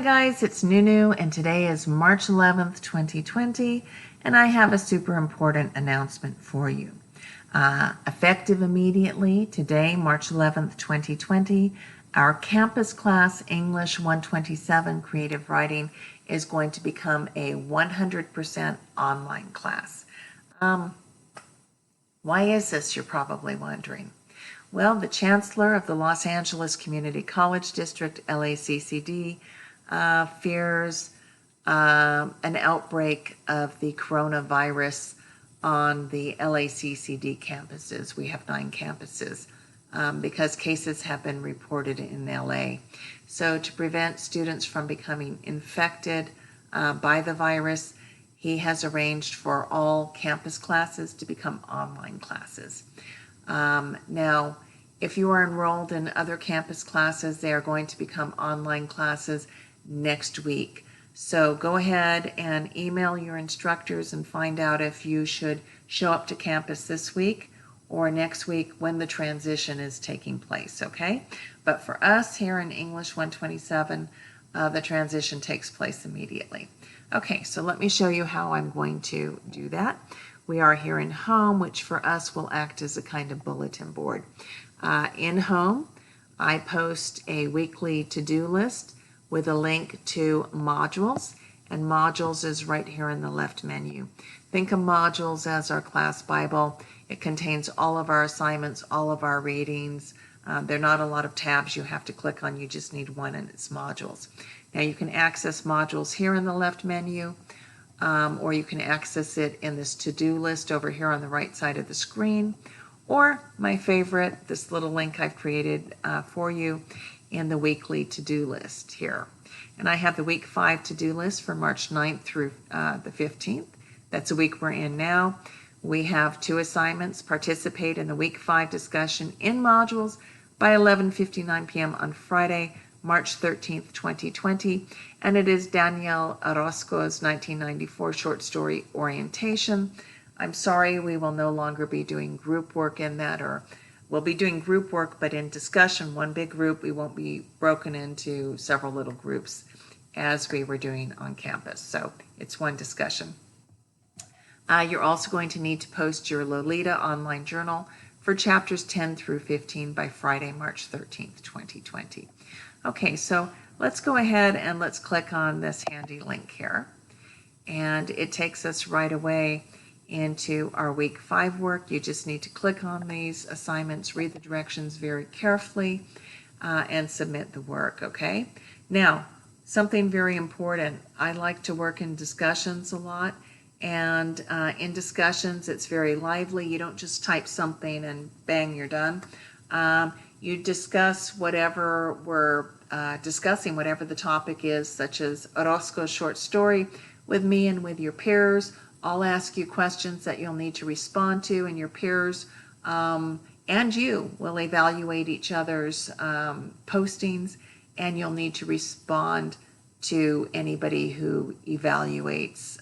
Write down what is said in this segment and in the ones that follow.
Hi guys, it's Nunu and today is March 11th, 2020 and I have a super important announcement for you. Effective immediately today, March 11th, 2020, our campus class English 127 Creative Writing is going to become a 100% online class. Why is this, you're probably wondering? Well, the Chancellor of the Los Angeles Community College District, LACCD, fears an outbreak of the coronavirus on the LACCD campuses. We have 9 campuses because cases have been reported in LA. So to prevent students from becoming infected by the virus, he has arranged for all campus classes to become online classes. Now, if you are enrolled in other campus classes, they are going to become online classes next week. So go ahead and email your instructors and find out if you should show up to campus this week or next week when the transition is taking place, okay? But for us here in English 127, the transition takes place immediately. Okay, so let me show you how I'm going to do that. We are here in Home, which for us will act as a kind of bulletin board. In Home, I post a weekly to-do list with a link to modules, and modules is right here in the left menu. Think of modules as our class Bible. It contains all of our assignments, all of our readings. There are not a lot of tabs you have to click on, you just need one, and it's modules. Now you can access modules here in the left menu, or you can access it in this to-do list over here on the right side of the screen, or my favorite, this little link I've created for you in the weekly to-do list here. And I have the week 5 to-do list for March 9th through the 15th. That's a week we're in now. We have 2 assignments. Participate in the week 5 discussion in modules by 11:59 p.m. on Friday, March 13th, 2020, and it is Danielle Orozco's 1994 short story Orientation. I'm sorry, we will no longer be doing group work in that, or we'll be doing group work, but in discussion, one big group. We won't be broken into several little groups as we were doing on campus. So it's one discussion. You're also going to need to post your Lolita online journal for chapters 10 through 15 by Friday, March 13th, 2020. Okay, so let's go ahead and let's click on this handy link here. And it takes us right away into our week 5 work. You just need to click on these assignments, read the directions very carefully, and submit the work, okay? Now, something very important. I like to work in discussions a lot, and in discussions, it's very lively. You don't just type something and bang, you're done. You discuss whatever we're discussing, whatever the topic is, such as Orozco's short story, with me and with your peers. I'll ask you questions that you'll need to respond to, and your peers and you will evaluate each other's postings, and you'll need to respond to anybody who evaluates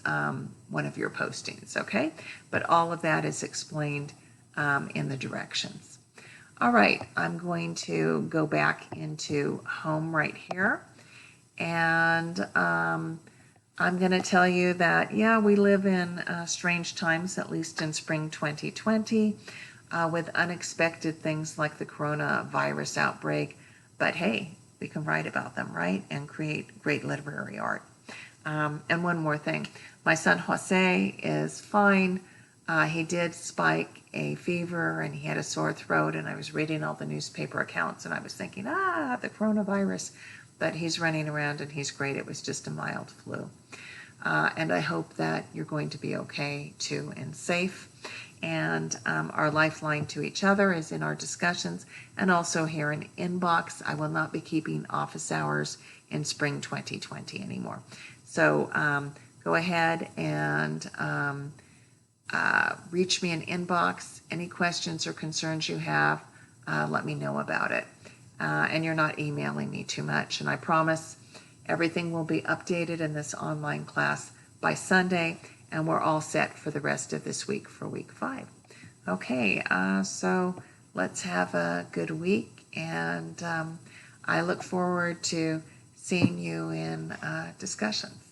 one of your postings, okay? But all of that is explained in the directions. All right, I'm going to go back into Home right here, and I'm going to tell you that, yeah, we live in strange times, at least in spring 2020, with unexpected things like the coronavirus outbreak. But hey, we can write about them, right? And create great literary art. And one more thing. My son Jose is fine. He did spike a fever and he had a sore throat, and I was reading all the newspaper accounts and I was thinking, the coronavirus. But he's running around and he's great. It was just a mild flu. And I hope that you're going to be okay too and safe. And our lifeline to each other is in our discussions, and also here in Inbox. I will not be keeping office hours in spring 2020 anymore. So go ahead and reach me in Inbox. Any questions or concerns you have, let me know about it. And you're not emailing me too much. And I promise everything will be updated in this online class by Sunday, and we're all set for the rest of this week for week 5. Okay, so let's have a good week, and I look forward to seeing you in discussions.